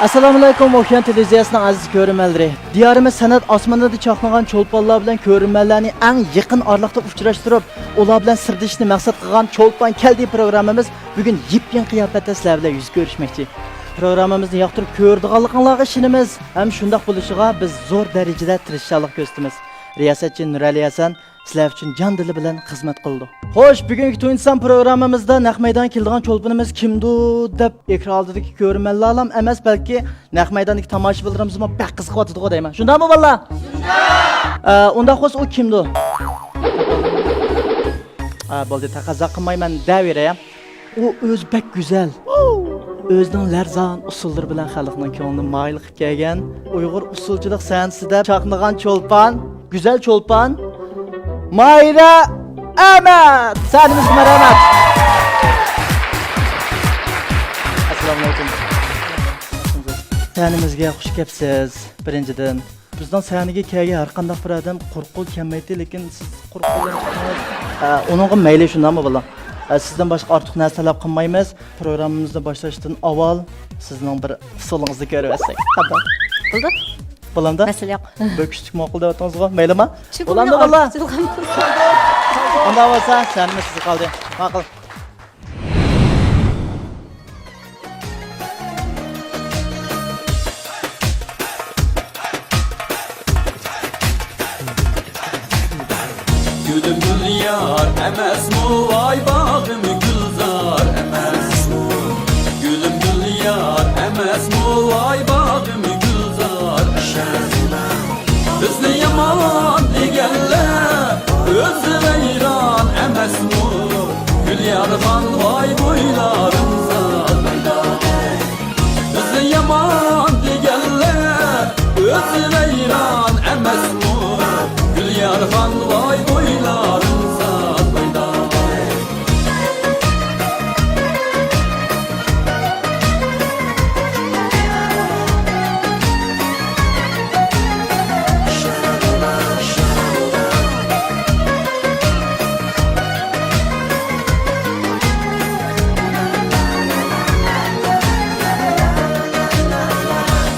Assalomu alaykum Okean televiziyasining aziz ko'ruvchilar. Diyorimiz san'at osmonida chaqnagan cho'lponlar bilan ko'ruvchilarni eng yaqin oraliqda uchrashtirib, ular bilan sirdishni maqsad qilgan Cho'lpon keldi programmamiz bugun yip-yangi qiyofatda sizlar bilan yuz ko'rishmoqchi. Programmamizni yoqtirib ko'rdiganligingizga ishonamiz. Ham shunday bo'lishiga biz zo'r darajada tirishchilik ko'rsatamiz. Riyosatchi Nurali Hasan sizlar uchun jon dili bilan xizmat qildi. Xo'sh, bugungi To'yinsan programmamizda naq maydonga kelgan cho'lponimiz kimdi deb ekran oldidagi ko'rmanlar ham emas, balki naq maydondagi tomoshabinlarimiz ham pek qiziqyotdi deyman. Shundaymi balla? Shunday. Unda xo'sh u kimdi? Bo'ldi, taqozo qilmayman deyaverayam. U o'zi pek go'zal. Özünün larzan usulları bilen xalqning ko'nglini mayil qilib kelgan Uyg'ur usulchilik san'atida chaqnagan cho'lpon, güzel cho'lpon Mayra Ahmad. Sanimiz marhamat. Assalomu alaykum. Sanimizga xush kelibsiz. Birinchidan bizdan saniga kelgan har qanday bir odam qo'rquv kelmaydi, lekin siz qo'rquvlanasiz. Uningga mayli shundami bo'la? Sizden başka artık ne talep qilmaymiz. Programımızda başlaştığın avval sizden bir usulünüzü görüversek. Hadi. Buldu? Bulanda? Mesele yok. Böyle küçük makul devatınızga. Meyli mi? Bulanda valla. Onda olsa sen mi sizi kaldı? Makul. Gülüm gül yar emes mu vay bağım gülzar emes mu Gülüm gül yar emes mu vay bağım gülzar Hüsnü yaman digerler özü veyran emes mu Gül yargan vay boylarımza Hüsnü yaman digerler özü veyran emes mu Gül yargan vay boylarımza boyda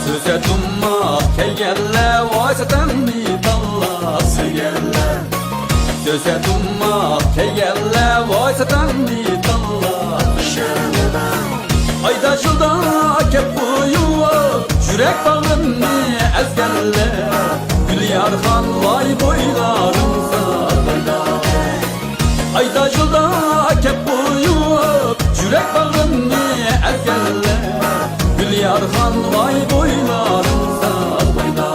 Söze dumma keygelle vay satanni dallası gelle Söze dumma keygelle vay satanni dallası Ayda şurada kep buyuva Jürek bağımni ezgelle Gül yarhan vay boylarımza boyda Ayda şurada kep buyuva Jürek bağımni ezgelle Gül yarhan vay boylarımza boyda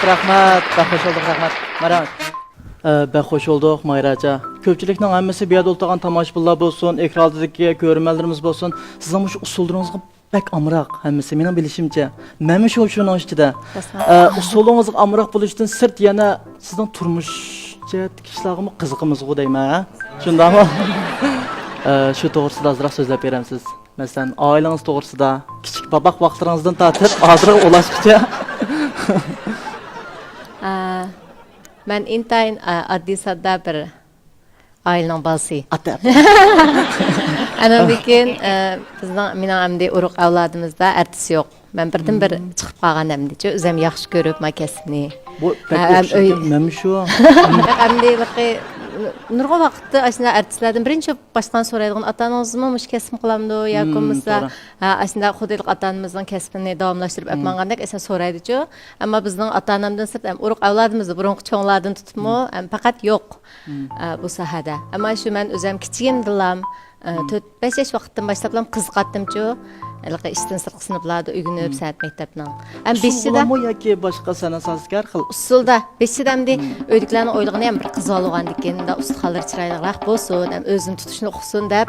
Rahmat. Ben hoş olduk rahmat. Merhamet. Ben hoş olduk Mayraca. Köpçülükten hammasi bu yerda o'tirgan tomoshabinlar bo'lsin, ekrandagi ko'ruvchilarimiz bo'lsin. Sizning shu usullaringizga pek amroq hammasi mening bilishimcha. Men shu shuning ichida. Usulingizga amroq bo'lishdan sirt yana sizning turmushcha tikishlarga qiziqimizga deyman. Shundaymi? Shu to'g'risida ozroq so'zlab beramiz. Masalan, oilangiz to'g'risida, kichik babaq vaqtlaringizdan tortib hozirga ulashgacha. Ben intayin adli sadda bir ailenin balası. Ata. Anandikin bizden mina amdi uruk avladımızda ertesi yok. Ben birden bir çıkıp kalgan amdici. Özüm yaxşı görüp ma kesini. Bu pek okşaydım. Şu. Amdi nurga vaqtda aslında artistlardan birinchi boshdan so'raydigan atangizni mush kasb qilamdi yoki bo'lmasa aslında xuddilik atanimizning kasbini davomlashtirib apmangandek esa so'raydichu. Ammo bizning ota-onamdan sirt urug' avlodimizni burungi cho'nglardan tutibmi, faqat yo'q bu sohada. Ammo shu men o'zim kichigimdilam 4-5 yosh vaqtdan boshlab qiziqatdimchu. ishdan sirtqi sinflarda o'rganib san'at maktabning. Ham 5-da Usulmi yoki boshqa san'at sazkor xil. usulda 5-da hamda o'ydiklarini o'ylag'ini ham bir qiz olgandan keyin ustaxonlar chiroyliroq bo'lsin, ham o'zini tutishni o'qisin deb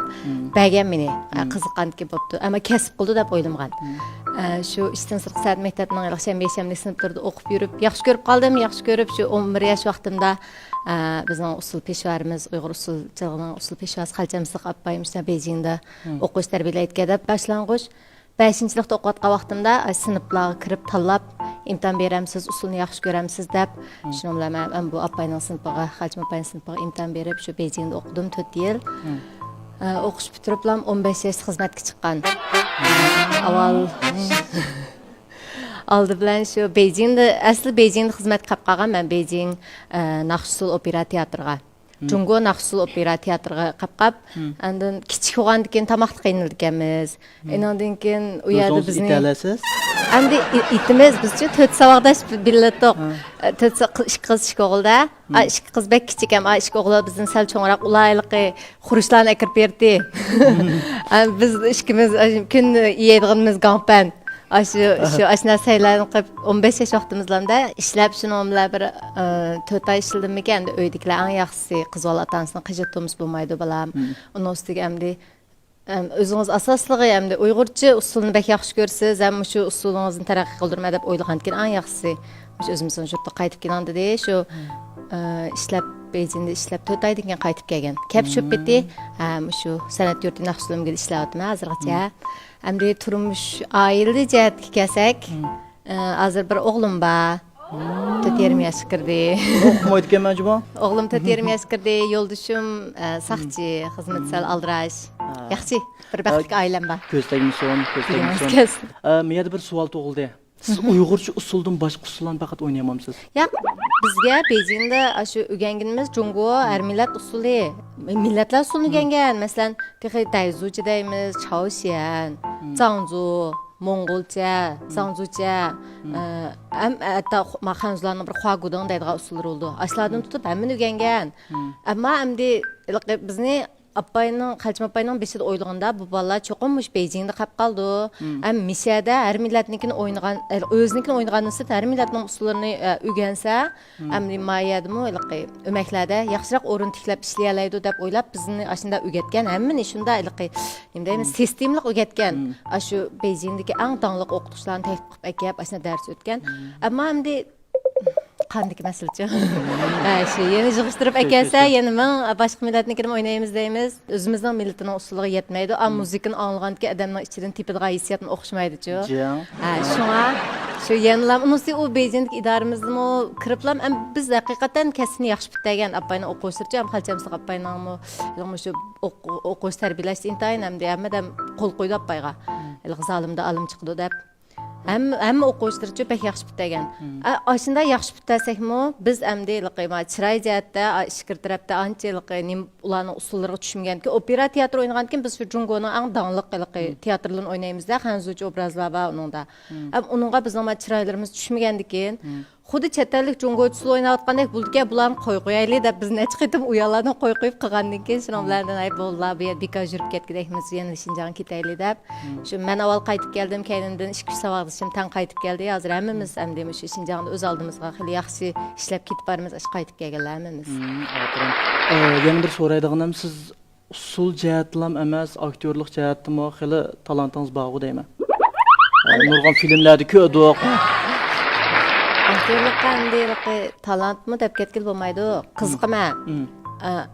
bergan meni. Qiziqqanki bo'pti. Ammo kasb qildi deb o'ylamgan. Shu ishdan sirtqi san'at maktabining shanba-shanba sinflarda o'qib yurib, yaxshi ko'rib qoldim, yaxshi ko'rib shu 11 yosh vaqtimda bizning usul peshvarimiz Uyg'ur usulchiligining usul peshvasi Xalchamisiq apayimizda Beijingda o'qish tarbiyalayotgan deb boshlang'ich 5-sinfda o'qiyotgan vaqtimda sinflarga kirib tanlab imtihon beramsiz, usulni yaxshi ko'ramsiz deb shuni bilan men bu apayning sinfiga, Xalcham apayning sinfiga imtihon berib shu Beijingda o'qidim 4 yil. O'qish bitirib 15 yoshda xizmatga chiqqan. Avval oldi bilan shu Beijingda asli Beijingda xizmat qilib qolgan men Beijing Naqshsul opera teatriga Jungo Naqshsul opera teatriga qilib andan kichik bo'lgandan keyin tomoqni qiynalganmiz. Undan keyin u yerda bizni italasiz. Endi itimiz bizcha 4 saboqdash billatdoq. 2 qiz 2 o'g'ilda. 2 qiz bek kichik ham 2 o'g'il bizdan sal cho'ngroq ulayliqi xurishlarni akirib berdi. Biz ikkimiz kun yeydiganimiz gampan. Shu narsalarni qilib 15 yosh vaqtimizda ishlab shuni bilan bir 4 oy ishladim ekan. Uydagilar eng yaxshisi qiz bola otasini qijitimiz bo'lmaydi balam. Uning ustiga hamda o'zingiz asosligi hamda Uyg'urcha usulni bek yaxshi ko'rsiz, ham shu usulingizni taraqqiy qildirma deb o'ylagan ekan eng yaxshisi shu o'zimizning yurtga qaytib kelganda shu ishlab Beijingda ishlab 4 oydan keyin qaytib kelgan. Kep shu bitdi. Shu san'at yurti Naqshsulimga ishlayapman hozirgacha. Hamda turmush oila jihatga kelsak, hozir bir o'g'lim bor. 4 yosh kirdi. O'qimaydi ekan majmu. O'g'lim 4 yosh kirdi. Yo'ldoshim saqchi, xizmat sal aldirash. Yaxshi, bir baxtli oilam bor. Ko'z tegmisan, ko'z tegmisan. Menda bir savol tug'ildi. Siz Uyg'urcha usuldan boshqa usullarni faqat o'ynayapsiz? Yo'q, bizga Beijingda shu o'rganganimiz Jungo har millat usuli, millatlar usulini o'rgangan. Masalan, Tayzucha deymiz, Chaosian, Zhangzu, Mongolcha, Zhangzucha, hatto Xanzularning bir Huagudong deydigan usullari bo'ldi. Ashlardan tutib hammani o'rgangan. Ammo endi bizni Xalcham apayning beshida o'ylaganda bu bolalar cho'qim mush Beijingda qolib qoldi. Ham mishada har millatnikini o'ynagan, o'znikini o'ynagandan so'ng har millatning usullarini o'rgansa, amri mayadimi, o'maklarda yaxshiroq o'rin tiklab ishlay oladi deb o'ylab bizni ashunda o'rgatgan. Hammani shunda nima deymiz, sistemli o'rgatgan. Shu Beijingdagi eng tanliq o'qituvchilarni taklif qilib akab, ashunda dars o'tgan. Ammo endi qandiki masalachi. Shu yana yig'ishtirib ekansa, yana men boshqa millatnikini o'ynaymiz deymiz. O'zimizning millatining usuliga yetmaydi. Am muzikani anglaganki odamning ichidan tepadigan hissiyatni o'xshamaydi-ku. Shunga shu yana unisi u Beijingdagi idoramizni kiriblam, biz haqiqatan kasbni yaxshi bitgan apayni o'quvchilarcha ham Xalchamisiq apayning shu o'qish tarbiyalash intayin hamda qo'l qo'ydi apayga. Zolimda olim chiqdi deb. Hamma o'quvchilarcha pek yaxshi bitgan. Ashunda yaxshi bitasekmi, biz endi chiroy jihatda, ishkir tarafda anchalik ularning usullariga tushmaganki, opera teatr o'ynagankin biz shu Jungoning eng donliq teatrlarini o'ynaymiz-da, Xanzucha obrazlar va uningda. Uningga bizning chiroylarimiz tushmagandikin, xuddi chet ellik Jungo usul o'ynayotgandek bo'ldi-ki, bularni qo'yaylik deb biz necha qitim uyalarni qo'yib qilgandan keyin shuni bilan bo'llar bu yer bekor yurib ketgandekmiz, yana Shinjongga ketaylik deb. Shu men avval qaytib keldim, keyindan 2 savodishim tan qaytib keldi. Hozir hammamiz endi shu Shinjongda o'z oldimizga xili yaxshi ishlab ketib boramiz, qaytib kelganlarimiz. Yana bir so'raydiganim, siz usul jihatlam emas, aktyorlik jihatdami xili talantingiz bor deyman. Nurg'on filmlarda ko'rdik. Aktyorlikqa endi talantmi deb ketgil bo'lmaydi, qiziqma.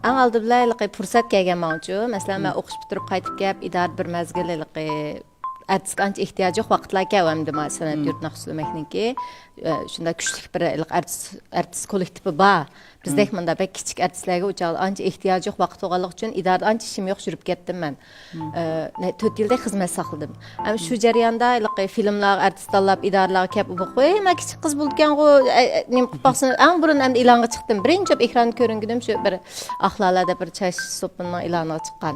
Eng oldi bilan fursat kelgan menchu, masalan men o'qish bitirib qaytib kelib, idora bir mazgil artist qancha ehtiyoji yo'q vaqtlar keldi san'at yurt Naqshsulimniki. Shunda kuchli bir artist kollektivi bor. Bizdek menda bek kichik artistlarga o'chal ancha ehtiyoji yo'q vaqt bo'lganligi uchun idorada ancha ishim yo'q yurib ketdim men. 4 yilda xizmat saqladim. Shu jarayonda filmlar, artist tanlab idoralarga kelib o'qib, men kichik qiz bo'lgan-ku, nim qilmoqsin. Eng burun endi e'longa chiqdim. Birinchi ekranda ko'ringanim shu bir axloqlarda bir chash so'pining e'loniga chiqqan.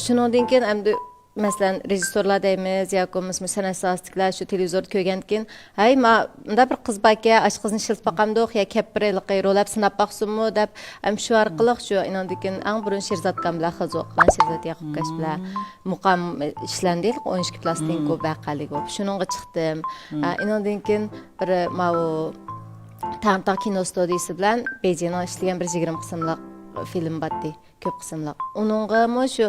Shundan keyin endi Masalan, rejissorlar deymiz, yoki bo'lmasa san'at sohasidagilar shu televizorda ko'rgandan keyin, "Hay, bunda bir qiz bor ekan, ash qizni ishlatib boqamdiq, yo kepirliqi ro'lab sinab boqsinmi?" deb, shu orqali shu inondikin eng burun Sherzodkan bilan qiz o'qigan Sherzod Yaqubkash bilan muqam ishlandik, 12 plastinka vaqalik bo'lib. Shuningga chiqdim. Inondan keyin bir mau Tantaq kino studiyasi bilan Bejina ishlagan bir 20 qismliq film batdi. Ko'p qismliq. Uningga shu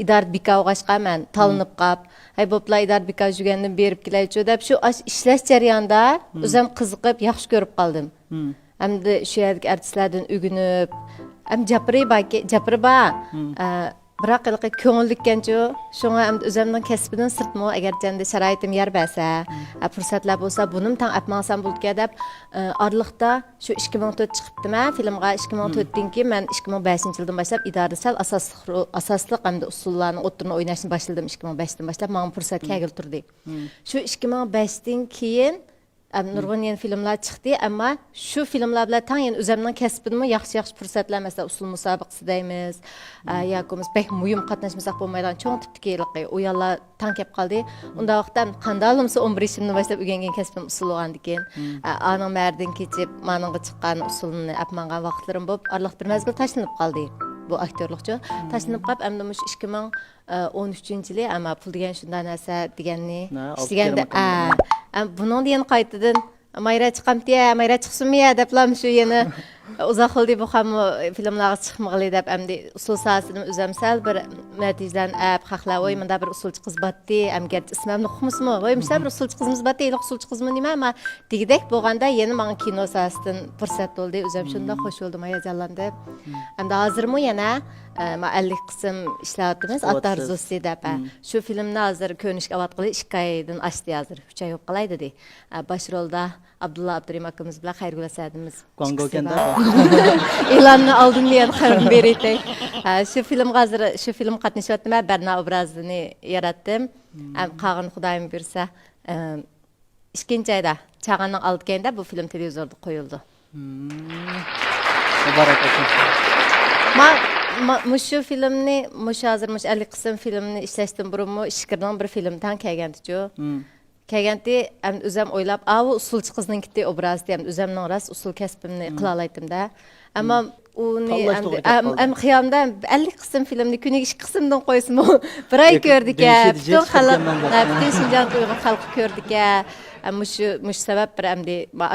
idora bikavg'ashqa men talinib qab, hay bo'plar idora bikav jugandan berib kelaychi deb shu ishlash jarayonida o'zim qiziqib, yaxshi ko'rib qoldim. Hamda shu yerdagi artistlardan o'ginib, ham jabri biroq ko'ngillikkanchu, shunga o'zimning kasbidan sirtmi agar janda sharoitim yer bersa, fursatlar bo'lsa, bunim tang apmansam bo'ldi deb orliqda shu 2004 chiqibdi-ma, filmga 2004dan keyin men 2005-yildan boshlab idora sal asosli hamda usullarni o'tirini o'ynashni boshladim 2005dan boshlab, menga fursat kelib turdi. Shu 2005dan keyin nurg'un yeni filmlar chiqdi, ammo shu filmlar bilan tang yana o'zimning kasbimni yaxshi fursatlar, masalan, usul musobaqasi deymiz, yoki bek muhim qatnashmasak bo'lmaydigan cho'ng tipdagi u yerlar tang kelib qoldi. Unda vaqtda qandalımsa 11 yoshimdan boshlab o'rgangan kasbim usul bo'lgan ekan. Aning mardin kechib, meningga chiqqan usulni apmangan vaqtlarim bo'lib, arliq bir mezgil tashlanib qoldi. Bu aktyorlikchi tashlanib qolib, endi mush 2013-yili, ammo pul degan shunday narsa deganni ishlaganda, bunun degan qaytadan mayra chiqamdi, mayra chiqsinmi deblam shu yana uzoq xildi bu ham filmlarga chiqmag'li deb endi usul sohasini o'zamsal bir natijadan xalqlar voy menda bir usulchi qiz batdi, amgar ismimni uqmismi? Voy misal bir usulchi qizimiz batdi, usulchi qizmi nima? Ammo degidek bo'lganda yana menga kino sohasidan fursat bo'ldi, o'zim shunda xo'sh bo'ldim, hayajonlandim. Endi hozirmi yana 50 qism ishlayapmiz, Atar Zosi deb. Shu filmni hozir ko'rishga avatqili 2 oydan oshdi hozir, 3 oy yo'q qolay dedi. Bosh rolda Abdulla Abdurim akamiz bilan Xayrgul Asadimiz. Gongoganda. E'lonni oldin degan xabar beraylik. Shu film qatnashyaptim, Barna obrazini yaratdim. Qag'in Xudoyim bersa, ikkinchi oyda Chag'anning oldganda bu film televizorda qo'yildi. Muborak olsun. Shu filmni, hozir 50 qism filmni ishlashdan burunmi Ishqirning bir filmdan kelgandichu. Kelganda o'zim o'ylab, u usulchi qizning obraz deyam, o'zimning ras usul kasbimni qila olaydim-da. Ammo uni xiyomda 50 qism filmni kuniga 2 qismdan qo'ysam, bir oy ko'rdik-a, butun xalq, butun Shinjon Uyg'ur xalqi ko'rdik-a. Mush sabab bir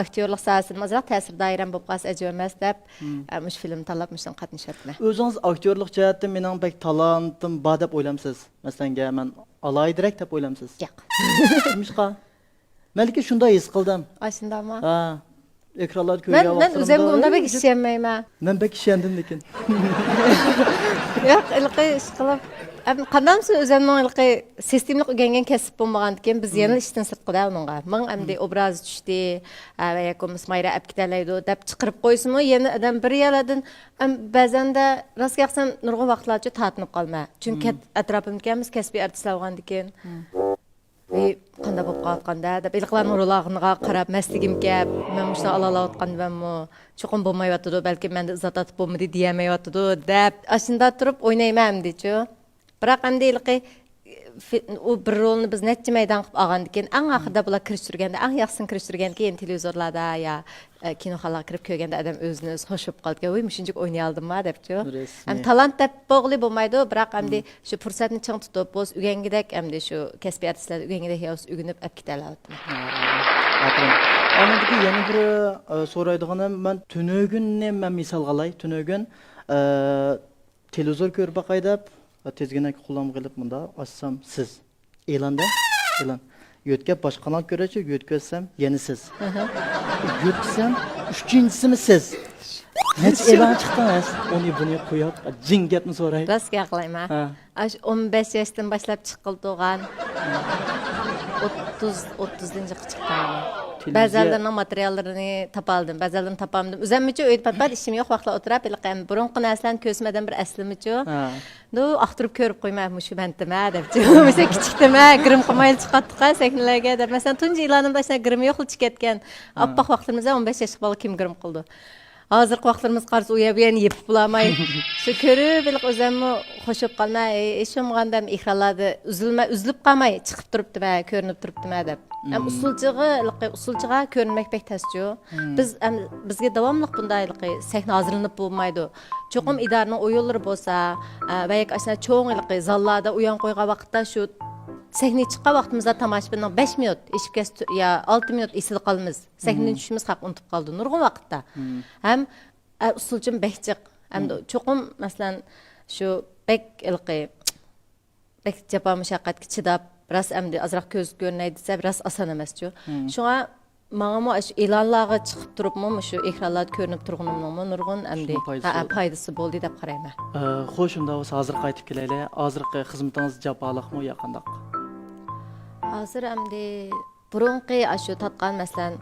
aktyorlik sohasida mazaq ta'sir doiram bo'lib qolsa ajab emas deb mush film tanlab mushdan qatnashyapman. O'zingiz aktyorlik jihatdan mening bek talentim bor deb o'ylamsiz? Masalan, men alaydirak deb o'ylamsiz? Yo'q. Nimishqa? Menki shunday his qildim. Shundaymi? Ha. Ekranlar ko'rgan vaqtimda. Men o'zimga unda bek ishonmayman. Men bek ishondim lekin. Yo'q, ilqi ish qilib qandamsiz o'zimning sistemlik o'rgangan kasb bo'lmagandan keyin biz yana ishdan sirtqida uningga. Men endi obraz tushdi, yoki mayra olib ketalaydi deb chiqarib qo'ysimi, yana adam bir yerlardan ba'zanda rostga aytsam nurg'un vaqtlarcha tatinib qolma. Chunki atrofimdagimiz kasbiy artistlar bo'lgandan keyin qanday bo'lib qolganda deb ilqlarning ro'log'iga qarab masligim kelib, men shuni olalayotganmanmi, cho'qim bo'lmayotdi, balki menda izzat atib bo'lmadi deyamayotdi deb ashunda turib o'ynayman deychi. Biroq endi u bir rolni biz necha maydon qilib olgandan keyin eng oxirida bular kirishtirganda, eng yaxshisini kirishtirgandan keyin televizorlarda yo kinoxonaga kirib ko'rganda adam o'zini o'zi xush bo'lib qolgan, "Voy, shunchalik o'ynay oldimmi?" debchi. Ham talant deb bog'li bo'lmaydi, biroq endi shu fursatni ching tutib, bo'z o'gangidek endi shu kasbiy artistlar o'gangidek o'ginib olib ketalyapti. Amandaki yana bir so'raydiganim, men tunugunni men misol qilay, tunugun televizor ko'rib boqay deb tezgina qo'llam qilib bunda açsam siz e'londa yo'tkab boshqa kanal ko'rachi, yo'tkazsam yana siz. Yo'tkazsam uchinchisi siz. Necha e'lon chiqdingiz? Uni buni qo'yib, jingatni so'ray. Rostga qilayman. 15 yoshdan boshlab chiqildigan 30-30-chi chiqqan. Ba'zilarning materiallarini topaldim, ba'zilarini topamdim. O'zimcha o'yib patpat ishim yo'q vaqtlar o'tirib, ilqam burunqi narsalarni ko'zmadan bir aslimichu. Axtirib ko'rib qo'ymayman shu bandima debchi. O'sha kichikdima, grim qilmayli chiqatdiqa saknalarga deb. Masalan, tunji e'lonimda shuna grim yo'q chiqib ketgan. Oppoq vaqtimizda 15 yoshli bola kim grim qildi? hozirgi vaqtlarimiz qarshi uyabiyan yepib bulamay. Shu ko'rib bilib o'zimni xo'shib qolmay, eshimganda ekranlarda uzilib qolmay chiqib turibdi va ko'rinib turibdi deb. Usulchiga ko'rinmak bek taschu. Bizga davomli bunday sahna hozirlanib bo'lmaydi. Cho'qim idoraning o'yinlari bo'lsa, va yak ashna cho'ng zallarda uyan qo'ygan vaqtda shu sahnaga chiqqan vaqtimizda tomoshabinning 5 minut eshib kesdi yo 6 minut esida qolamiz. Sahnadan tushimiz haq unutib qoldi nurg'un vaqtda. Ham usulchim bekchiq. Hamda cho'qim masalan shu bek japa mushaqqatga chidab biraz əmdi azraq göz görünəy desə biraz asan emasçu. Şuna mənim o elanlarga çıxıb turubmu şu ekranlarda görünüb turğunummu nurgun əmdi faydası boldu deyə qarayman. Xo'sh, unda bo'lsa hozir qaytib kelaylik. Hozirgi xizmatingiz jafolikmi yo qanday? Hozir əmdi burunqi shu tatqan masalan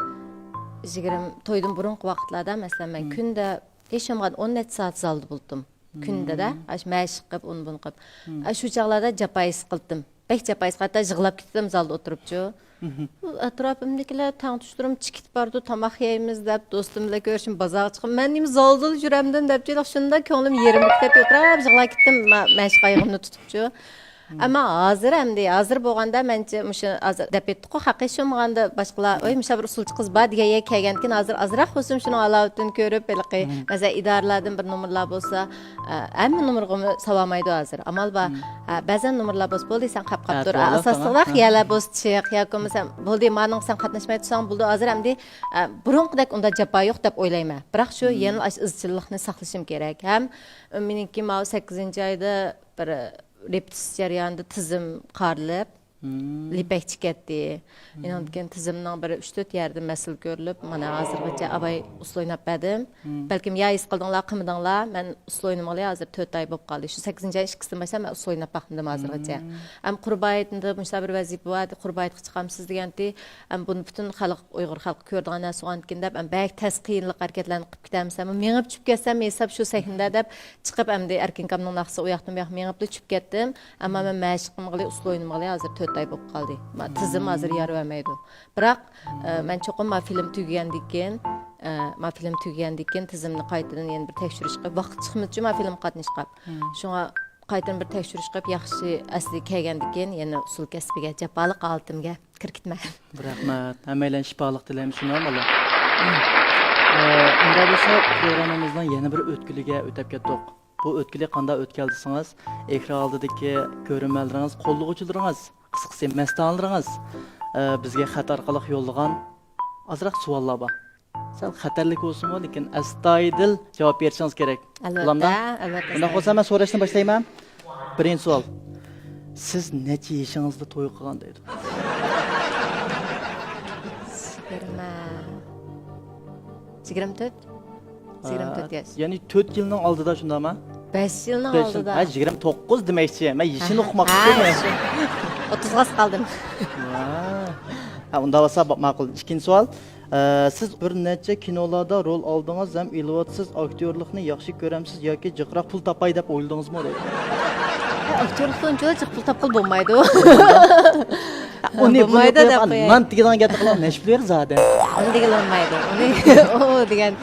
20 to'ydan burunqi vaqtlarda masalan men kunda hechimgan 10 net soat zalda bo'ldim. Kunda da mashq qilib bun qilib. Shu chaqlarda jafois qildim. Bek jafois hatta yig'lab ketdim zalda o'tiribchu. Atrofimdagilar tang tushtirim chikit bordi, tomoq yeymiz deb do'stim bilan ko'rishim bozorga chiqib, men nima zalda yuramdan deb shunda ko'nglim yerimga ketib o'tirib yig'lab ketdim, mashq qayig'imni tutibchu. Ama hozir bo'lganda mencha mushu deb etdi-ku, haqiqiy shumganda boshqalar, "Oy, musha bir usulchi qiz bor" degan kelgankin hozir azroq o'zim shuni Alauddin ko'rib, bilqi, masalan, idoralardan bir nomerlar bo'lsa, hamma nomerga savamaydi hozir. Amal bor, ba'zan nomerlar bo'lsa, bo'ldi, sen qap tur. Asosliq yalar bo'lsa, chiq yoki masalan, bo'ldi, mening sen qatnashmay tursang, bo'ldi, hozir hamdi burunqidek unda jafo yo'q deb o'ylayman. Biroq shu yana izchillikni saqlashim kerak. Ham meniki 8-oyda bir repetitsiya jarayonida tizim qarilib, lipakchi ketdi. Endi tizimning bir 3-4 yerda mas'ul ko'rilib, mana hozirgacha abay usul o'ynab berdim. Balkim ya his qildinglar, qilmadinglar, men usul o'ynamag'li hozir 4 oy bo'lib qoldi. Shu 8-oy ikkisidan boshlab men usul o'ynab baxdim hozirgacha. Ham Qurbayatda buncha bir vazifa bor, Qurbayatga chiqamsiz degandi. Ham buni butun xalq, Uyg'ur xalqi ko'rdigan narsa o'nkin deb, ham bak tas qiyinlik harakatlarni qilib ketamiz. Ham mengib tushib ketsam, hesab shu sahnada deb chiqib hamda erkinkamning naqsi u yoqdan bu yoq mengib tushib ketdim. Ammo men mashq qilmag'li, usul o'ynamag'li hozir 4 oy bo'lib qoldi. Tizim hozir yaramaydi. Biroq men cho'qim film tugagandan keyin tizimni qaytadan yana bir tekshirish qilib, vaqt chiqmadi men film qatnash qilib. Shunga qaytadan bir tekshirish qilib, yaxshi asli kelgandan keyin yana usul kasbiga, jafolik altimga kirgitman. Rahmat. Hammalarga shifolik tilaymiz, shunami Allah. Unda bo'lsa programmamizdan yana bir o'tkuliga o'tib ketdik. Bu o'tkuli qanday o'tkal desangiz, ekran oldidagi ko'rinmalarimiz, qo'llovchilaringiz, qisqasi mastanlaringiz bizga xat orqali yo'llagan azroq savollar bor. Sal xatarlik bo'lsin-ku, lekin astoydil javob berishingiz kerak. Albatta. Unda bo'lsa men so'rashdan boshlayman. Birinchi savol. Siz necha yashingizda to'y qilgan deydi? 24 yaş. Ya'ni 4 yilning oldida shundami? 5 yilning oldida. 29 demoqchi. Men yashini o'qimoqchi emas. 30 ga qoldim. Unda bo'lsa ma'qul. Ikkinchi savol. Siz bir necha kinolarda rol oldingiz ham ilvatsiz aktyorlikni yaxshi ko'ramsiz yoki jiqroq pul topay deb o'yladingizmi deydi? Aktyorlikdan jiq pul topqil bo'lmaydi. Uni bo'lmaydi deb qo'yay. Men degan gapni qilaman, nesh pul yer zaten. Uni degan olmaydi. Uni degan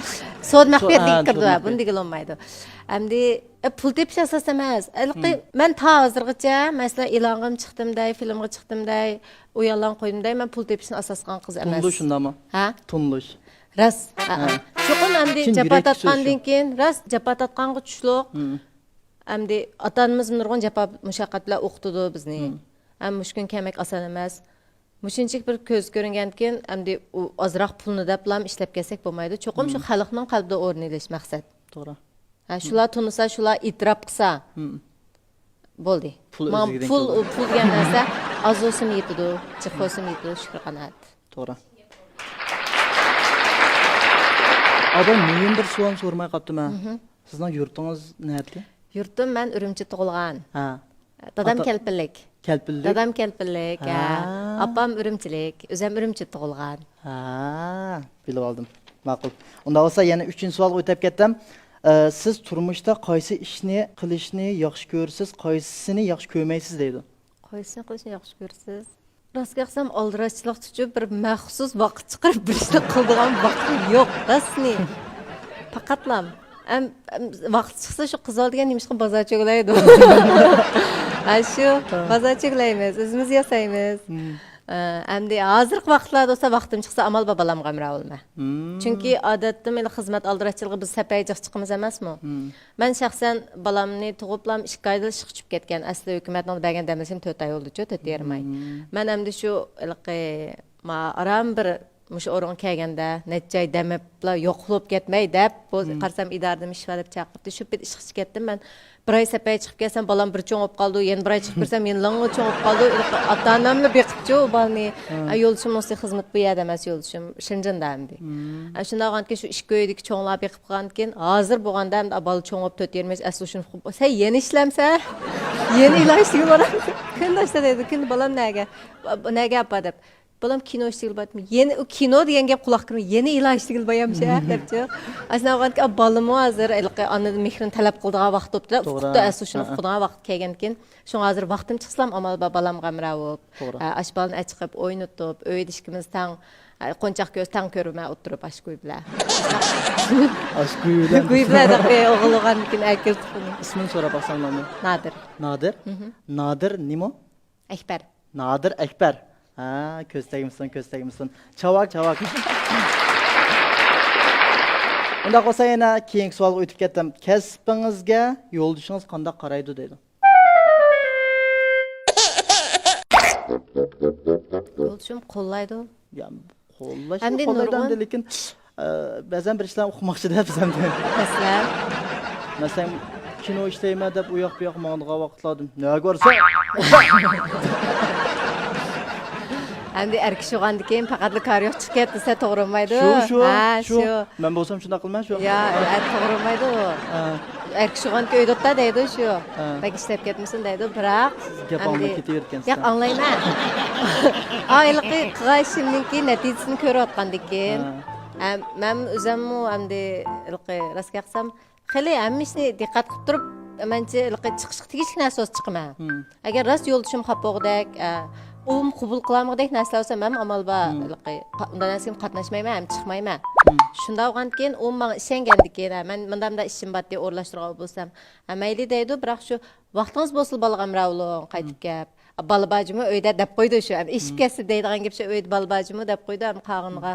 so'z maxfiyat deyirdi, buni degan olmaydi. Endi pul tepish asos emas. Men hozirgacha masalan e'longim chiqdimday, filmga chiqdimday, uyalan qo'ydimday, men pul tepishni asos qilgan qiz emas. Tunlush shundami? Ha? Tunlush. Ras. Cho'qim endi japa tatgandan keyin, ras japa tatqanga tushliq. Endi ota-onamiz nurg'un japa mushaqqat bilan o'qitdi bizni. Ham mushkun kemak oson emas. Mushinchik bir ko'z ko'ringandan keyin endi u ozroq pulni deb ham ishlab kelsak bo'lmaydi. Cho'qim shu xalqning qalbida o'rni olish maqsad. To'g'ri. Shular tunisa, shular e'tirof qilsa bo'ldi. Pul degan narsa oz o'sim yetadi, jiq o'sim yetadi, shukr qanat. To'g'ri. Adam men bir savol so'ramay qolibdim-a. Sizning yurtingiz qayerda? Yurtim men Urumchi tug'ilgan. Ha. Dadam kelpillik. Kelpillik. Dadam kelpillik. Opam Urumchilik, o'zim Urumchi tug'ilgan. Ha, bilib oldim. Ma'qul. Unda bo'lsa yana 3-savol o'tib ketdim. Siz turmushda qaysi ishni qilishni yaxshi ko'rsiz, qaysisini yaxshi ko'rmaysiz deydi. Qaysisini qilishni yaxshi ko'rsiz? Rostga qilsam, oldirashchilik uchun bir maxsus vaqt chiqarib bir ishni qildigan vaqtim yo'q, rasmiy. Faqatlam. Vaqt chiqsa shu qiz oldigan nimishqa bozor cho'glaydi. Shu bozor cho'glaymiz, o'zimiz yasaymiz. Endi hozirgi vaqtlarda bo'lsa vaqtim chiqsa amal babalamga amra olma. Chunki odatda men xizmat aldirachiligi biz sapayjiq chiqimiz emasmi? Men shaxsan balamni tug'iblam 2 oyda chiqib ketgan. Asli hukumatning bergan damlashim 4 oy oldi-ku, 4,5 oy. Men endi shu ma aram bir mush o'rin kelganda necha oy damabla yo'qolib ketmay deb qarsam idoradan ish olib chaqirdi. Shu bir ish chiqib ketdim men. Bir oy sapay chiqib kelsam balam bir cho'ng bo'lib qoldi, yana bir oy chiqib kirsam men lang'i cho'ng bo'lib qoldi. Ota-onamni beqibchi u balni. Yo'lchim o'zi xizmat bu yerda emas yo'lchim Shinjanda endi. Shunda olganki shu ish ko'ydagi cho'nglar beqib qolgankin hozir bo'lganda endi bal cho'ng bo'lib 4,5 asli shuni sen yeni ishlamsa, yeni ilojga borasan. Kundashda dedi, kun balam nega apa deb. Balam kino iştigil batmı. Yeni o kino diyen gap kulak kırmı. Yeni ila iştigil bayamşa depçi. Aslında oğlan ki balımı hazır. Anladım mihrin talep kıldığa vaqt optu. Fukta asıl şunu fukduğuna vaqt kelgenkin. Şunu hazır vaqtım çıksam amal balam gamra olup. Aşbalını açıqıp, oynutup, öydişkimiz tan qonçaq göz tan körüme oturup aşk güyle. Aşk güyle. Güyle de be oğluğan kin akil tıkını. İsmini sonra baksam mı? Nadir. Nadir? Nadir nimo? Ekber. Nadir Ekber. Ha, köstegimsin. Çavak. Unda qo'sa yana keyingi savolga o'tib ketdim. Kasbingizga yo'ldoshingiz qanday qaraydi deydi. Yo'ldoshim qo'llaydi. Ya, qo'llaydi lekin ba'zan bir ishlarni o'qimoqchi deb bizam. Masalan, kino ishlayman deb u yoq bu yoq mang'diga vaqtladim. Nima ko'rsa? Endi erkek şoğandı keyin faqatlı kar yo'q chiqib ketdi, desa to'g'ri bo'lmaydi. Shu. Men bo'lsam shunday qilman shu. Ya, to'g'ri bo'lmaydi u. Erkek şoğan ko'yda o'tda deydi shu. Bak ishlab ketmisin deydi, biroq gap olmay ketavergansiz. Yo'q, anglayman. Oyliqi qilishimninki natijasini ko'rayotgandik keyin. Men o'zimmi endi rostga qilsam, xili hammishni diqqat qilib turib, mencha chiqish tegish narsa chiqma. Agar rost yo'ldoshim xapog'dak qabul qilamidek narsa olsa men amalba undan nasib qatnashmayman, ham chiqmayman. Shunda olgandan keyin u menga ishongandik keyin men mendamda ishim bor deb o'rlashtirgan bo'lsam, mayli deydi, biroq shu vaqtingiz bo'lsa balg'am ravlon qaytib kep. Balbajimi uyda deb qo'ydi shu. Ishib ketsa deydigan gap shu uyda balbajimi deb qo'ydi, ham qag'inga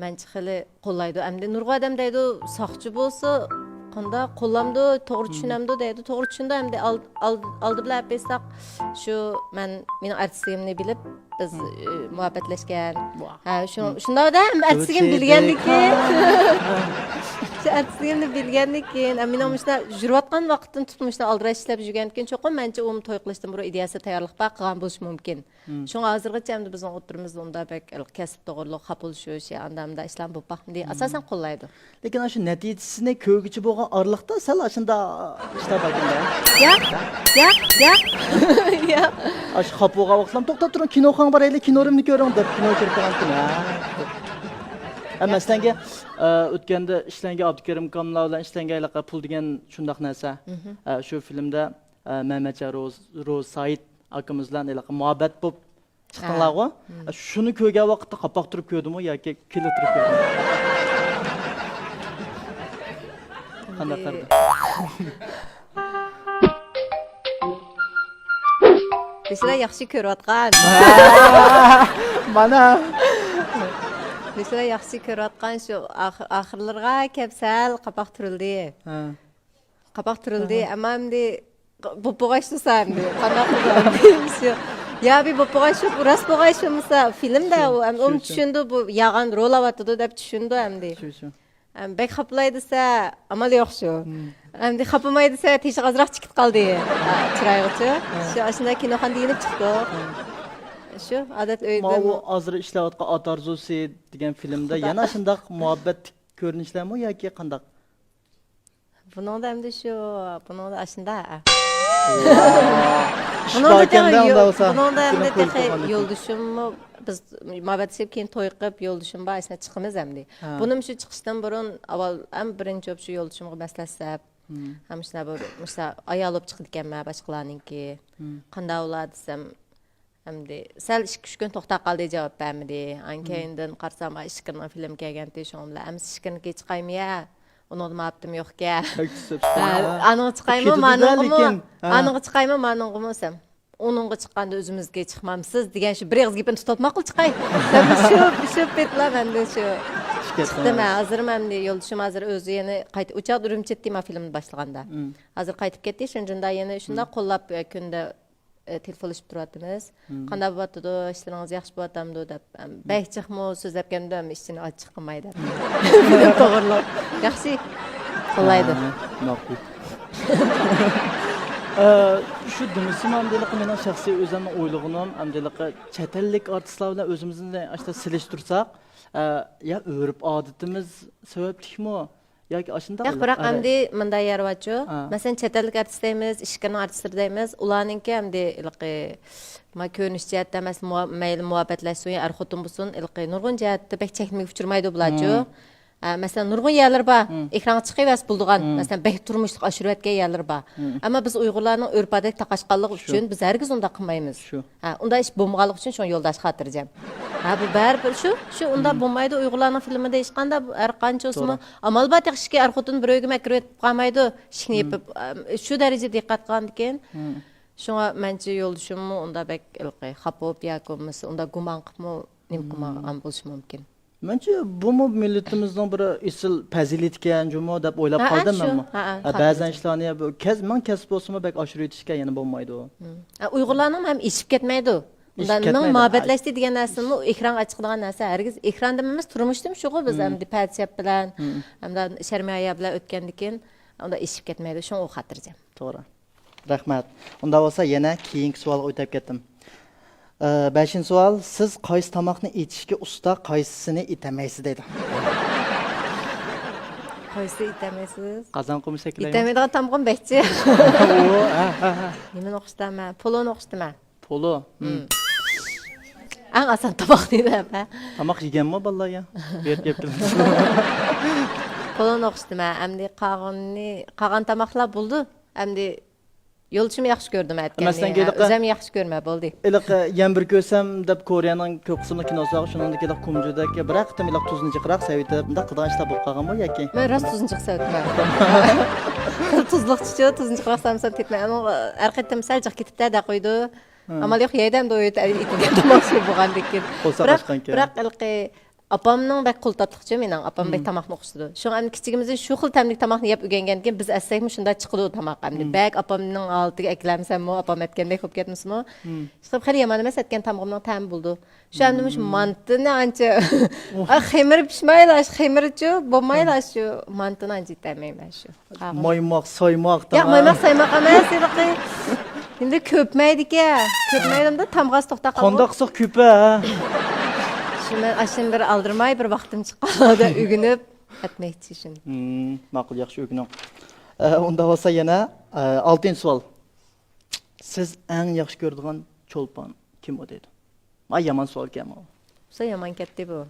men xili qo'llaydi. Endi nurg'a odam deydi, soqchi bo'lsa qanda qo'llamdi, to'g'ri tushunamdi deydi. To'g'ri tushunda hamda oldi bilan aytsak, shu mening artistligimni bilib biz muhabbatlashgan. Shunda odam artistligim bilgandikin. Shu artistligimni bilgandikin, mening shunda yurayotgan vaqtdan tutmishda aldiraj ishlab yurgandikin, cho'qim mencha u to'y qilishdan burun ideyasi tayyorlik qilgan bo'lishi mumkin. Shunga hozirgacha hamda bizning o'tirimizda unda bek kasb to'g'riliq qabul shu andamda ishlam bo'lib baxmdi asosan qo'llaydi. Lekin shu natijasini ko'rgichi bo'lgan orliqda sal shunda ishlar borda. Ya. Ash xapoga vaqtlam to'xtab turing, kinoxon boraylik, kinorimni ko'ring deb kino ko'rib qolgandim. Amma senga o'tganda ishlangan Abdukarim Komilov bilan ishlangan pul degan shundaq narsa. Shu filmda Mehmetcha Ro'z Said akamiz bilan muhabbat bo'lib chiqdinglar-ku. Shuni ko'rgan vaqtda qapoq turib ko'rdimmi yoki kelib turib ko'rdimmi? Qanday qardi? Bizlar yaxshi ko'rayotgan. Mana Bizlar yaxshi ko'rayotgan shu oxirlarga kapsal qapoq turildi. Qapoq turildi, amma endi bo'pog'ashsam deb qanday qildim? Ya bir bo'pog'ash rost bo'g'ashmasa filmda u tushundi bu yag'an rol olayotdi deb tushundi endi. Shu. Bek xaplaydi-sa, amal yo'q shu. Endi xapamaydi-sa, teshik azroq chiqib qoldi. Chiroyli-chi. Shu ashuna kinoxonada yenib chiqdi. Shu odat uyda. Bu hozir ishlayotgan Ot Arzusi degan filmda yana shunday muhabbat ko'rinishlarmi yoki qanday? Buningda endi shu, buningda ashunda. Buningda endi yo'ldoshimmi biz muhabbatlashib keyin to'y qilib yo'ldoshim bor, asna chiqimiz endi. Bunim shu chiqishdan burun avval ham birinchi shu yo'ldoshimga maslahatlab, ham shuna bir ayol olib chiqdi ekanman boshqalarninki. Qanday bo'ladi desam, endi sal 2-3 kun to'xtab qoldi javob bermadi. Ankayindan qarsam ishqirning film kelganda shuninglar, ham ishqirniki chiqaymi-ya? Onun maptım yok ki. Çok Anın çıkayım mı, manın çıkayım mı, manın mısın? Onunğa çıqqanda özümüzge çıkmamsız degan şu bir ağız gapini tutib ma'qul chiqay. Shu betla menda shu. Chiqdim hozir menda yo'ldoshim hozir o'zi yana qayta o'chaq Urumchida filmni boshlaganda. Hozir qaytib ketdi, shunda yana shunda qo'llab kunda telefonlashib turyapmiz. Qanday bo'lyapti, ishlaringiz yaxshi bo'lyaptimi deb. Baychiqmi so'zlab keldim, ishini ochiq qilmaydi. To'g'ri. Yaxshi. Qo'llaydi. Ma'qul. Şu demişim amdelik mening shaxsiy o'zimning o'ylig'im amdelik chet ellik artistlar bilan o'zimizni ashta silishtirsak, ya o'rib odatimiz sabablikmi yoki ashunday? Yo'q, biroq endi bunday yarvachu. Masalan, chet ellik artistlarimiz, ishqirning artistlar deymiz. Ularningki endi ilqi ma ko'rinish jihatda mayli muhabbatlashsin, er xotin bo'lsin, ilqi nurg'un jihatda bek chekmay uchirmaydi bularchu. Mesela nurgun yerler ba, ekran çıkıyvas bulduğun, mesela bek turmuşluk aşırıvetke yerler ba. Ama biz Uygurlarning örf odat taqashqanligi uchun biz hergiz unda qilmaymiz. Unda ish bo'lmaganligi uchun shuni yo'ldosh xotirjam. Bu baribir shu unda bo'lmaydi. Uygurlarning filmida hech qanday har qancha o'smi amal bat yaxshiki er xotin birovga makruh qilmaydi. Ishni yapib shu darajada diqqat qilgan ekan. Shunga mencha yo'ldoshimni unda bek ilqi xapop yoki unda gumon qilib nim qilmagan bo'lishi mumkin. Bence bu mu milletimizden bir isil faziletken cuma deb o'ylab qoldim men. Ba'zan ishlarni men kasb bo'lsa bek oshirib yetishga yana bo'lmaydi u. Uyg'urlarning ham ishib ketmaydi. Undan nima muhabbatlashdi degan narsani ekran ochiqlagan narsa hargiz ekranda emas, turmushdami shu biz ham dipatiyat bilan, hamda sharmaya bilan o'tgandan unda ishib ketmaydi. Shuni u xotirjam. To'g'ri. Rahmat. Unda bo'lsa yana keyingi savolga o'tib ketdim. 5-chi savol, siz qaysi tomoqni etishga usta, qaysisini etamaysiz dedi. Qaysi etamaysiz? Qozon qumi shaklaymiz. Etamaydigan tomoqim bekchi. Nimani o'qishdaman? Poloni o'qishdaman. Polo. Eng oson tomoq deydi. Tomoq yeganmi bolalarga? Berib keldim. Poloni o'qishdaman. Endi qolgan tomoqlar bo'ldi. Endi yo'lchim yaxshi ko'rdim aytganini. O'zim yaxshi ko'rma bo'ldi. Iliq yan bir ko'rsam deb Koreyaning ko'p qismli kinosida shuningdek kumjudagi bir haqtam iliq tuzni chiqroq sevitib, bunday qilgan ishlar bo'lib qolgan bu yoki? Men rost tuzni chiqsayotman. Tuzliqchi, tuzni chiqroq samsam ketmay. Arqatda misal jiq ketibdi da qo'ydi. Amal yo'q yeydam do'yit etilgan tomoqchi bo'lgandek. Biroq ilqi apamning bak qo'l tatliqchi mening apam bak tomoqni o'qishdi. Shu ham kichigimizda shu xil tamlik tomoqni yeb o'rgangan ekan biz assakmi shunda chiqdi tomoq hamda bak apamning oldiga aklamsammi apam aytgandek bo'lib ketmismi? Chiqib xali yomon emas aytgan tomoqning ta'mi bo'ldi. Shu ham shu mantini ancha xemir pishmaydi, xemirchi bo'lmaydi shu mantini ancha ta'mayman shu. Moymoq, soymoq tomoq. Yo'q, moymoq, soymoq emas, ilqi. Endi ko'pmaydi-ku. Ko'pmaydimda tamg'asi to'xtab qoldi. Qondoqsiq ko'pa. Şimdi aşın bir aldırmay bir vaktim çıqqanida ügünüp etmekçi şimdi. Ma'qul, yaxshi o'gining. Unda bo'lsa yana 6-chi savol. Siz eng yaxshi ko'radigan cho'lpon kim o dedi? Yomon savol ekan bu. Bo'lsa yomon ketdi bu.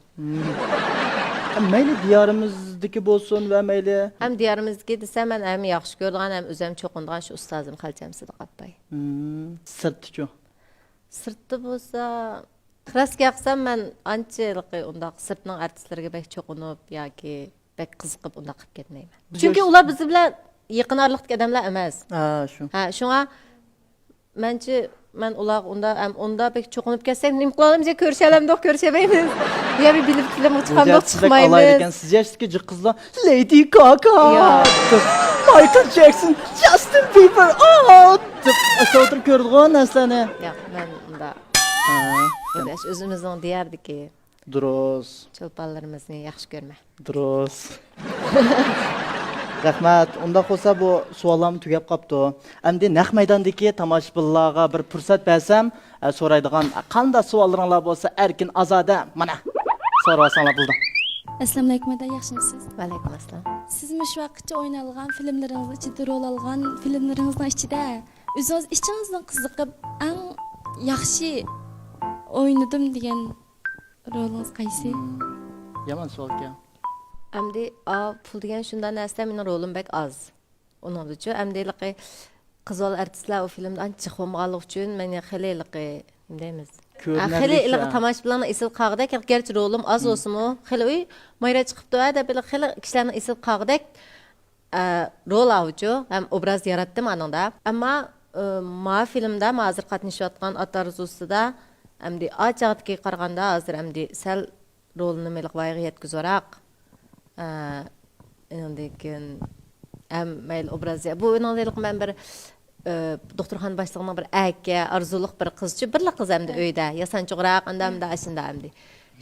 Mayli diyorimizdagi bo'lsin va mayli ham diyorimizga desam men ham yaxshi ko'radigan ham o'zim cho'qindigan shu ustozim Xalcham Sidiqatbay. Sirtchi. Sirtda bo'lsa Kraska qilsam men anchalik undaq sirtning artistlariga bek cho'qinib yoki bek qiziqib undaq qilib ketmayman. Chunki ular biz bilan yaqin oraliqdagi odamlar emas. Shu. Shunga menchi men ular unda bek cho'qinib ketsak, nima qilamiz? Ko'rishalamdoq ko'rishamaymiz. Ya bir bilib film chiqamdoq chiqmaymiz. Siz yashdagi jiqizlar Lady Gaga, Michael Jackson, Justin Bieber, deb o'tirib ko'radigan narsani. Yo'q, men unda o'zimizning deyardiki. Durust. Cho'lponlarimizni yaxshi ko'rma. Durust. Rahmat. Unda bo'lsa bu savollarim tugab qopti. Endi naq maydondagi tomoshabinlarga bir fursat bersam, so'raydigan qanday savollaringlar bo'lsa, erkin azoda mana so'rasanglar bo'ldi. Assalomu alaykum, yaxshimisiz? Va alaykum assalom. Siz shu vaqtcha o'ynalgan filmlaringiz ichida rol olgan filmlaringizning ichida o'zingiz ichingizdan qiziqib eng yaxshi o'ynadim degan rolingiz qaysi? Yomon savolga. Endi pul degan shundan narsa mening rolim bek az. Onun uchun endi qizol artistlar o filmdan chiqib olganlik uchun men xililiqi deymiz. ko'rinadi. Xili ilg'i tomosha bilan esil qog'dak, garchi rolim az bo'lsa-mu, xili uy mayra chiqibdi deb bil xili kishilarni esil qog'dak rol avju, ham obraz yaratdim anında. Ammo ma filmda hozir qatnashayotgan Ataruzusida hamdi ochaqdagi qaraganda hozir hamdi sal rolni meliq voyaga yetkazaraq. Endikin mayl obraz bu inandilik men bir doktorxona başlığının bir aka arzuluq bir qizchi birla qiz hamda uyda yasanchoqroq andamda ashunda hamdi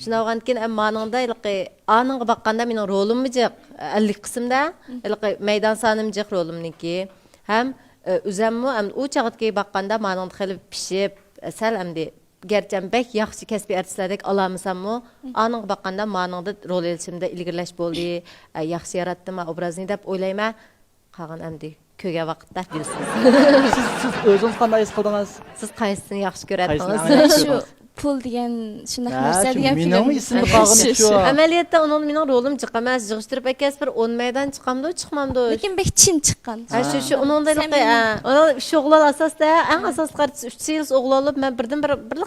shuna olgankin ammaningda ilqi aningga baqqanda mening rolimmi jiq 50 qismda ilqi maydon sonim jiq rolimniki ham o'zammi ham u chaqatga baqqanda maningda xilib pishib sal hamdi gerçekten bek yaxshi kasbiy artistlardek olamisanmi aningga baqqanda maningda rol elishimda ilgirlash bo'ldi yaxshi yaratdim obrazni deb o'ylayman qolgan hamdi köge vaqtda bilsiz. siz o'zingiz qanday his qildingiz? Siz qaysini yaxshi ko'radingiz? Shu pul degan shunday narsa degan film. Mening ismim qolgan shu. Amaliyotda uning mening rolim chiqamas, yig'ishtirib ekas bir 10 maydan chiqamdi, chiqmamdi. Lekin bek chin chiqqan. Shu uningda uni shug'ullar asosida eng asosiy qartisi 3 yil o'g'il olib, men birdan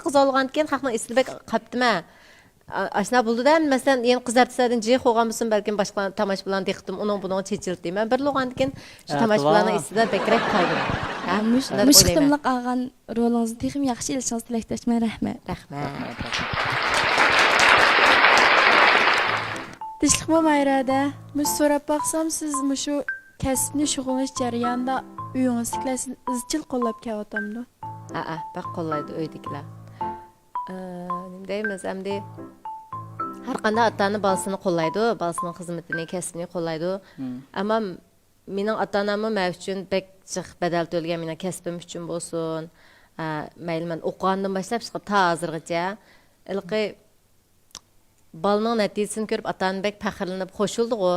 qiz olgan keyin haqni istilbek qaptimi. Aşna buldu da mesela yeni kızartsadan ciğer koyamısın belki başka tamaş bulan diktim onun bunu çeçildi ben bir loğandikin şu tamaş bulanı istedi bekrek kaldım. Müşkülimlik ağan rolunuzun texim yaxşı ilişiniz dilektaşmaya rahmet. Rahmet. Tinchlikmi Mayrada? Biz so'rab baqsam siz mushu kasbni shug'ullanish jarayonida uyingizdagilar sizni izchil qo'llab kelyapti. Bak qo'llaydi uydagilar. Nima deymiz endi har qanday otani bolasini qo'llaydi, balasining xizmatini, kasbini qo'llaydi. Ammo mening ota-onamni men uchun bek jiq badal to'lgan mening kasbim uchun bo'lsin. Mayli men o'qigandan boshlab chiqib ta hozirgacha ilqi balning natijasini ko'rib ota-onam bek faxrlanib qo'shildi-ku.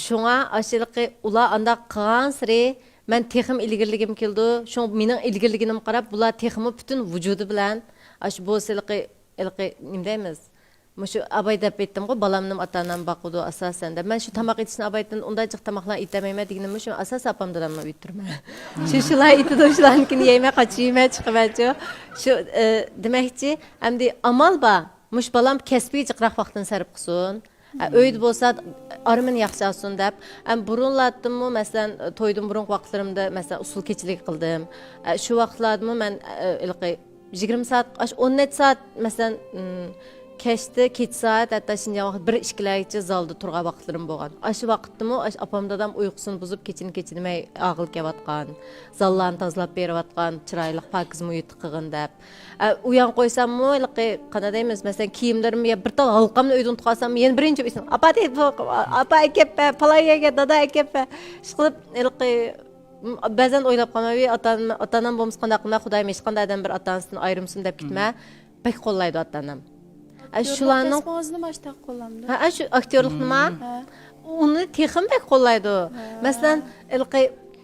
Shunga ashiliqi ular anda qilgan siri men texim ilgirligim keldi. Shu mening ilgirligimni qarab bular teximi butun vujudi bilan aş bu silqi ilqi nima deymiz? Mushu abay deb aytdim-ku, balamning ota-onam baqudi asosan. Men shu tamoq etishni abaydan unday jiq tamoqlar etamayman deganim shu asos opamdan uyuturman. Shular etidi shularnikini yeyma, qachiyma, chiqibchi. Shu demakchi, hamdi amal ba, mush balam kasbiy jiqroq vaqtini sarf qilsin. Öyd bo'lsa armin yaxshi olsin deb. Burunlatdimmi, masalan, to'ydim burun vaqtlarimda masalan usul kechilik qildim. Shu vaqtlarda men ilqi 20 saat, 10 saat mesela keşte 2 saat hatta şimdi vaqt 1-2 zalda turgan vaqtlarım bo'lgan. Aşı vaqtımı apam dadam uyqusunu buzub keçinmey ağıl kevatqan, zallarni tozalab beriyotgan, chiroyli pokiz muhit qilgin deb. Uyan qo'ysammi, qana deymiz, mesela kiyimlarimni bir tal halqamni uydan tutqansam, men birinchi ism, apa akeppa, palayaga dada akeppa. Ishqilib Bəzən oylab qalmavi atanam bo'lmasa qanday qilma Xudoyim hech qandaydan bir atanasini ayrimsin deb ketma. Bek qo'llaydi atanam. Shularning o'zini mashta qo'llamdi. Shu aktyorlik nima? Uni texim bek qo'llaydi. Masalan,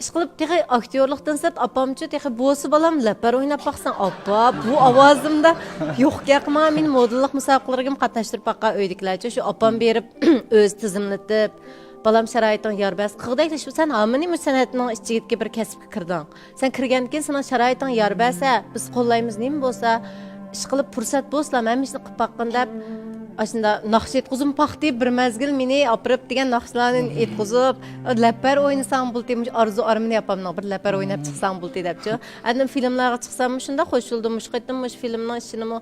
ishqilib texi aktyorlikdan sart apamchi texi bo'lsa balam lapar o'ynab baqsan, appa bu ovozimda yo'q qilma, men modellik musobaqalarga qatnashtirib baqa uydagilarcha shu apam berib o'z tizimlatib balam sharoiting yarbas qig'daydi shu sen hamini san'atning ichiga bir kasbga kirding. Sen kirgandan keyin sana sharoiting yarbasa, biz qo'llaymiz nima bo'lsa, ish qilib fursat bo'lsa, men ishni qilib baqqan deb aslında naqsh etqizim paxti bir mezgil meni opirib degan naqshlarni etqizib, lapar o'ynasam bo'ldi, arzu armini yapamman, bir lapar o'ynab chiqsam bo'ldi debchi. Endi filmlarga chiqsam shunda qo'shildim, mushqetdim, mush filmning ishini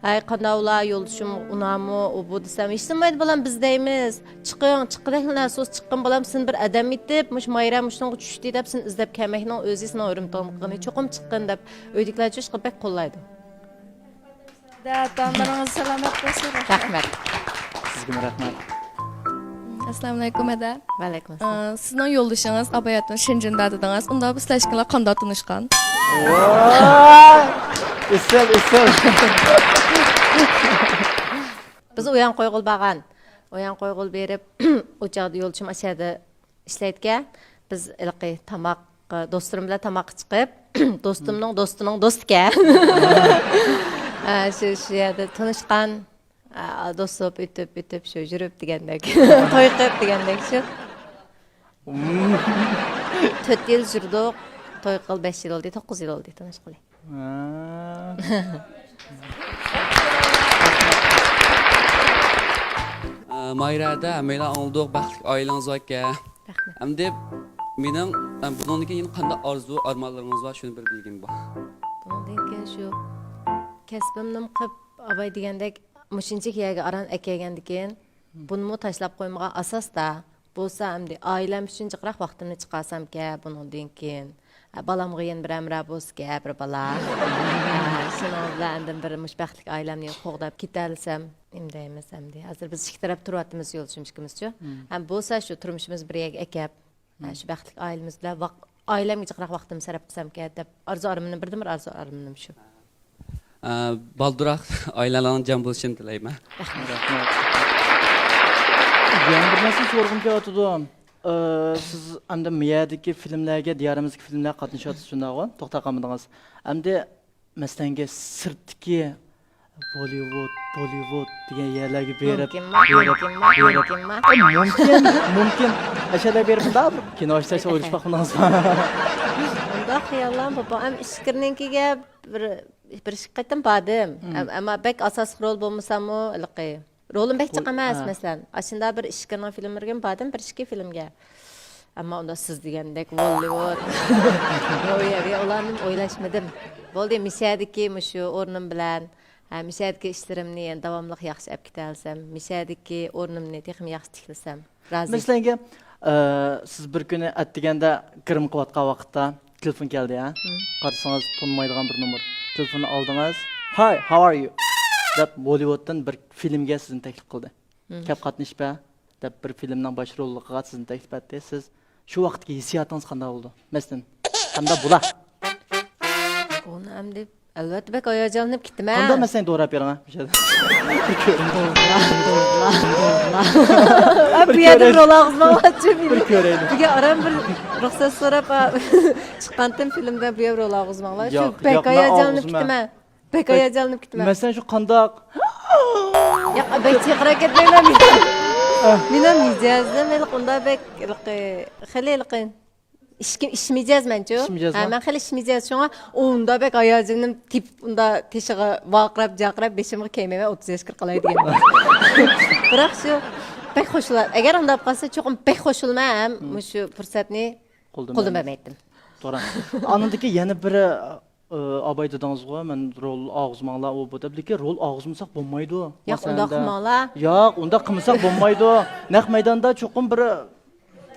ay qandavlar yo'lishim unami, u bu desam, ishlaydi bilan biz deymiz. Chiqdinglar, so'z chiqqan bilan sen bir adam etib, mush mayra mushning tushdi deb sen izlab kelmakning o'zisini o'rimtonligini cho'qim chiqqan deb o'ydiklarcha ish qilib qo'llaydi. Tanlarınız selamet olsun. Rahmet. Sizga rahmat. Assalomu alaykum ada. Va alaykum assalom. Sizning yo'ldoshingiz Abayatun Shinjinda dedingiz. Unda sizlar qanday tanishgan? Isel. Biz uyan qo'yg'ul bag'an. Uyan qo'yg'ul berib, o'chaqda yo'lchim ashada ishlaydigan. Biz ilqi tamoq do'stlarim bilan tamoq chiqib, do'stimning do'stining do'stiga şu yerda tanışkan do'stop ötüp şu yürüp degandek to'y qilib degandek shu 4 yil yurdik to'y qilib 5 yil oldi 9 yil oldi tanishqili Mayrada hammalar oldiq baxtli oilangiz bor ekan. Rahmat. Hamda mening bundan keyin qanday orzu armonlaringiz bor shuni bir bilgim bor. Bundan keyin shu kasbimni qilib abay degandek mushinchi kiyaga aran akagandikin bunimi tashlab qo'ymagan asosda bo'lsa hamda oilam uchun jiqroq vaqtimni chiqarsam ke bundan keyin balamga yana bir amra bo'lsa bir bala shuni bilan bir mushbaxtlik oilamni qo'g'dab ketalsam imdaymiz hamda hozir biz ikki taraf turyapmiz yo'lchimishimizchu ham bo'lsa shu turmushimiz birga akab shu baxtli oilamiz bilan oilamga jiqroq vaqtimni sarf qilsam ke deb orzu-armanim birdan-bir orzu-armanim shu. Balduroq oilalarning jam bo'lishini tilayman. Yana bir narsa so'rag'im kelyotidi. Siz endi miyadagi filmlarga, diyorimizga filmlar qatnashyapsiz shundaqmi? To'xta qolmadingiz. Endi masalanga sirtdagi Bollywood degan yerlarga berib, mumkin. Ashada berib kino ishlashni o'ylashmoqdingizmi? Unda xiyollan baba ham ishkirninkiga bir shiqqatim bordim. Ammo bek asosiy rol bo'lmasam-u, ilqi. Rolim bek chiq emas, masalan. Ashunda bir ishkirning filmlarga bordim, bir ikki filmga. Ammo unda siz degandek Bollywood. Yo'q, ularni o'ylashmadim. Bo'ldi, mishadiki shu o'rnim bilan mishadagi ishlarimni davomli yaxshi olib keta olsam, mishadagi o'rnimni texnik yaxshi tiklasam, rozi. Masalan, siz bir kuni atdiganda kirim qilayotgan vaqtda telefon keldi, ha? Qarasangiz tanmaydigan bir nomer. Telefonni oldingiz. Hi, how are you? deb Bollywooddan bir filmga sizni taklif qildi. Kelib qatnashpa deb bir filmning bosh rolligiga sizni taklif etdi. Siz shu vaqtga hissiyotingiz qanday bo'ldi? Masalan, hamda bular. Uni ham deb albatta bek oyajonib ketdim. Qanday masalan to'g'rab bering, ha? Bu yerda rolog'izmoqchi bir ko'raylik. Buga aram bir ruxsat so'rab chiqqandim filmda bu yerda rolog'izmoqlar. Shu bek oyajonib ketdim. Bek oyajonib ketdim. Masalan shu qandoq Ya bek chaqira ketmayman. Menam mijozim unda bek xililqin. İşmeyeceğizmençu. Ben xil işmeyeceğiz şuna. Onda bek ayacımın tip unda teşiğe vaqrab jaqrab beşimge keymeme 30 yaşkır qalay degan. Biroq şu bek xoşular. Agar unda qalsa çoxum bek xoşulmam, şu fursatni qo'ldan bermaydim. To'g'ri. Anındaki yana biri abay dedingizga, men rol og'izmanglar u bu deb, lekin rol og'izmasak bo'lmaydi. Yo'q, unda qilmanglar. Yo'q, unda qilmasak bo'lmaydi. Naq maydonda cho'qim bir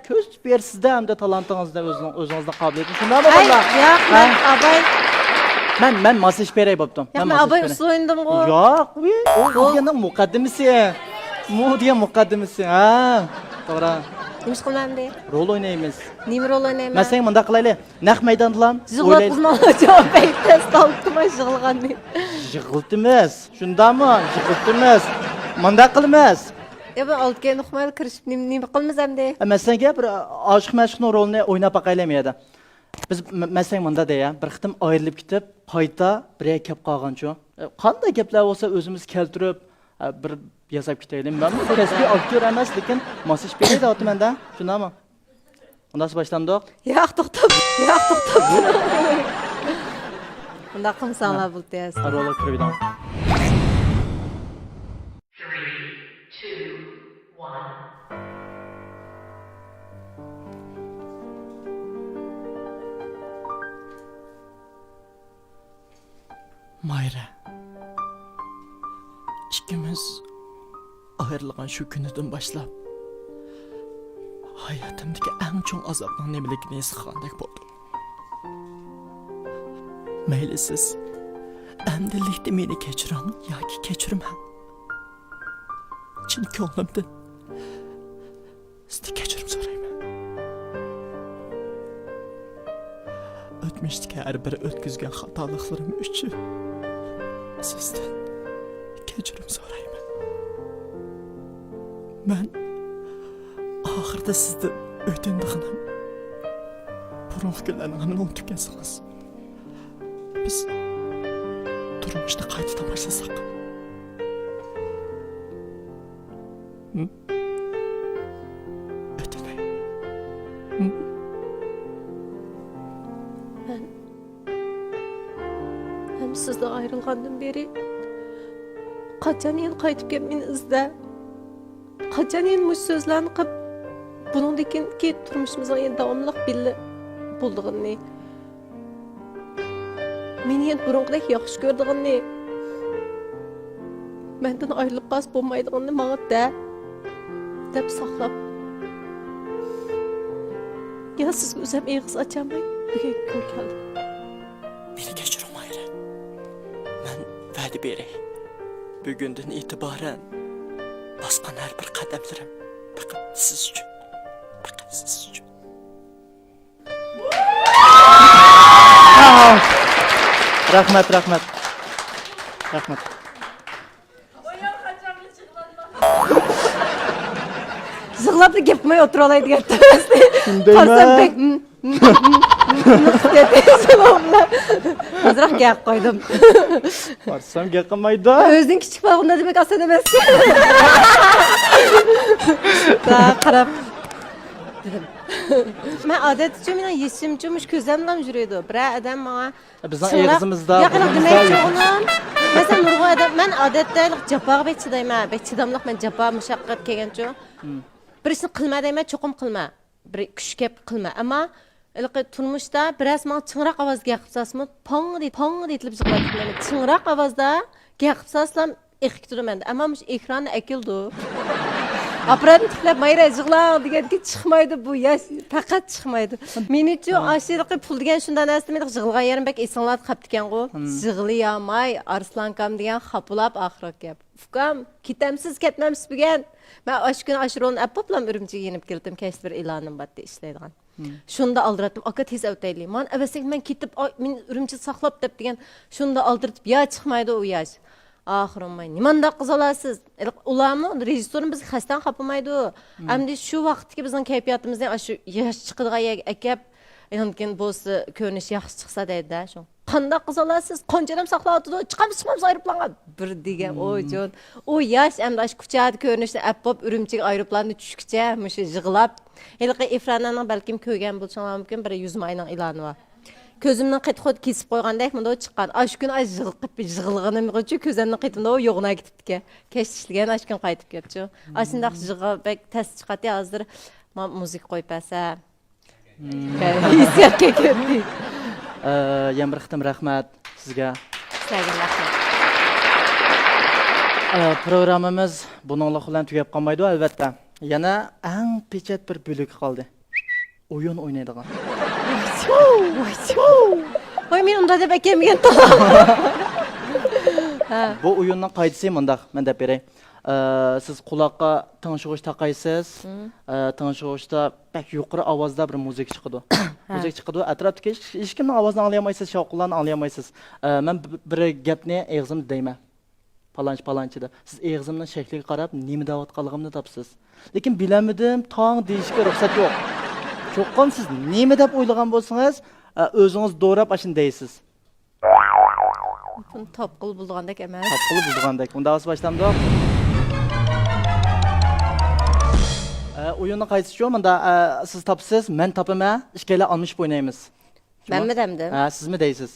ko'z bersizda hamda talantingizda o'zingizda qobiliyatingiz shundami bolalar? Yo'q, men abay men masaj beray bo'ptim. Men abay usul o'yindim-ku. Yo'q, u deganing muqaddimasi. Degan muqaddimasi. Ha, to'g'ri. Nima qilamdi? Rol o'ynaymiz. Nima rol o'ynayman? Masalan, bunda qilaylik. Naq maydondan o'ynaymiz. Javob test oldim, yig'ilganni. Yig'iltimiz. Shundami? Yig'iltimiz. Bunda qilamiz. Ya ben oltga nuqmayli kirishib nima qilamiz endi? Masalan, bir oshiq mashqning rolini o'ynab baqaylamadi. Biz masalan bunda deya bir qitim ayrilib ketib, qayta birga kelib qolgancho. Qanday gaplar bo'lsa o'zimiz keltirib bir yasab ketaylik. Men kasbiy aktyor emas, lekin masaj beraydi o'tmanda. Shundami? Undasi boshlandik. Yo'q, to'xtab. Bunda qilsanglar bo'ldi. Rola kirib 3, 2, 1. Mayra. İkimiz ayrılgan şu günden başlap hayatımdaki en çok azaplan nemilikini sıkandek oldu. Meyli siz emdilikte beni keçiren ya ki keçirmem. Çünkü oğlumdan sizi keçirim sorayım. Ötmüşteki her biri ötküzgen hatalıklarım üçün sizden keçirim sorayım. Ben ahırda sizde ötündüğünüm burunlu günlerini hemen unutup gelsiniz. Biz durmuşta kaydıda başlasak. Ötüneyim. Ben sizden ayrılgandan beri kaçan yen qaytıp gelip meni izle. Kaçan yen muş sözlerini qıp bunun ki turmuşumuzun yen davamlıq belli bulduğunu. Meni yen burunqidek yaxşı gördüğünü. Menden ayrılıp qaz bolmaydığını mağa dep saqlap. Ya siz özüm eğiz açamay, bugün kör geldim. Beni geçirin Mayra. Ben vədi berey. Bugünden itibaren basqan her bir qadamlarım faqat siz üçün. Faqat siz üçün. Rahmet. Zıqlaplı gepmay otur olaydı getdi. Deyme. Qarsam pek dedi cevabla. Azraq gap qoydum. Varsam yaqamayda. Özün kichik balığında demek asan emas. Daha qarab dedim. Men odat uchun meni yesimchi mush ko'zimdan yuradi. Bir adam menga Bizning eg'izimizda yaqin demakchi o'g'lim. Masalan nurg'un adam men odatda jafoga bek chidayman. Bek chidamliq men jafo mushaqqat kelgancha. Birisini qilma deyman, cho'qim qilma. Bir kuch kep qilma. Ammo turmushda biroz men chingroq ovozga gapirasizmi? Pong deyilib yig'layman. Chingroq ovozda gapirasizlar eqik turaman. Ammo mush ekronni akildi. Aparatni tiklab mayra yig'lang deganki chiqmaydi bu yash faqat chiqmaydi. Menichi ashiriqi pul degan shundan narsa men yig'ilgan yerim bak esinglar qapti ekan-ku. Yig'layamay Arslankam degan xapulab oxirat gap. Ukam ketamsiz ketmamsiz bugun. Men osh kun ashironi apoplam Urumchiga yenib keldim. Kaysi bir e'lonim bor ishlaydigan. Shunda aldiratdim. Aka tez avtaylik. Men avasik men ketib men Urumchi saqlab deb degan shunda aldiratib ya chiqmaydi u yash. Ahirmay. Nimanda qiz olasiz? Ularmi rejissorimiz bizni xastan qapamaydi. Endi shu vaqtki bizning kayfiyatimizdan shu yosh chiqadigan akab, endi bo'lsa ko'rinish yaxshi chiqsa deydi-da shu. Qanday qiz olasiz? Qanchadan saqlayotdi? Chiqamiz aeroplanga. Bir degan o jon. O yosh endi shu kuchadi ko'rinishni appop Urumchiga aeroplanni tushkicha mushu yig'lab. Endi Efranning balkim ko'rgan bo'lsangiz mumkin bir 100 mayning e'loni bor. Ko'zimdan qit-qit kesib qo'ygandek bunda chiqqan. Ash kun yig'ilganim uchun ko'zimdan qitimda o yo'g'ina ketibdi. Kech ishlagan ash kun qaytib ketdi. Ashunda yig'ib tas chiqadi hozir men musiqa qo'yib bersa. Hissiyatga ketdi. Yana bir qitim rahmat sizga. Sizga rahmat. Programmamiz buningla bilan tugab qolmaydi albatta. Yana eng pechat bir bo'lik qoldi. O'yin o'ynaydigan. Voy men unda deb ekanmen. Bu o'yinning qoidasi mundaq, men deb beray. Siz quloqqa tinchig'ish taqaysiz. Tinchig'ishda pek yuqori ovozda bir musiqa chiqadi. Musiqa chiqadi, atrofdagi hech kimning ovozini anglamaysiz, shovqinlarni anglamaysiz. Men bir gapni eg'zimda deyman. Palanchi-palanchida. Siz eg'zimning shakliga qarab nima deyotganligimni topsiz. Lekin bilamadim, tong deyishga ruxsat yo'q. Cho'qqan siz nima deb o'ylagan bo'lsangiz, o'zingiz do'rab ashun deysiz. Buni topqil bulgandek emas. Topqil bulgandek. Unda o'z boshlamda. O'yinni qaysi shu? Menda siz topsiz, men topaman, ikkalar almış o'ynaymiz. Menmi demdim? Sizmi deysiz?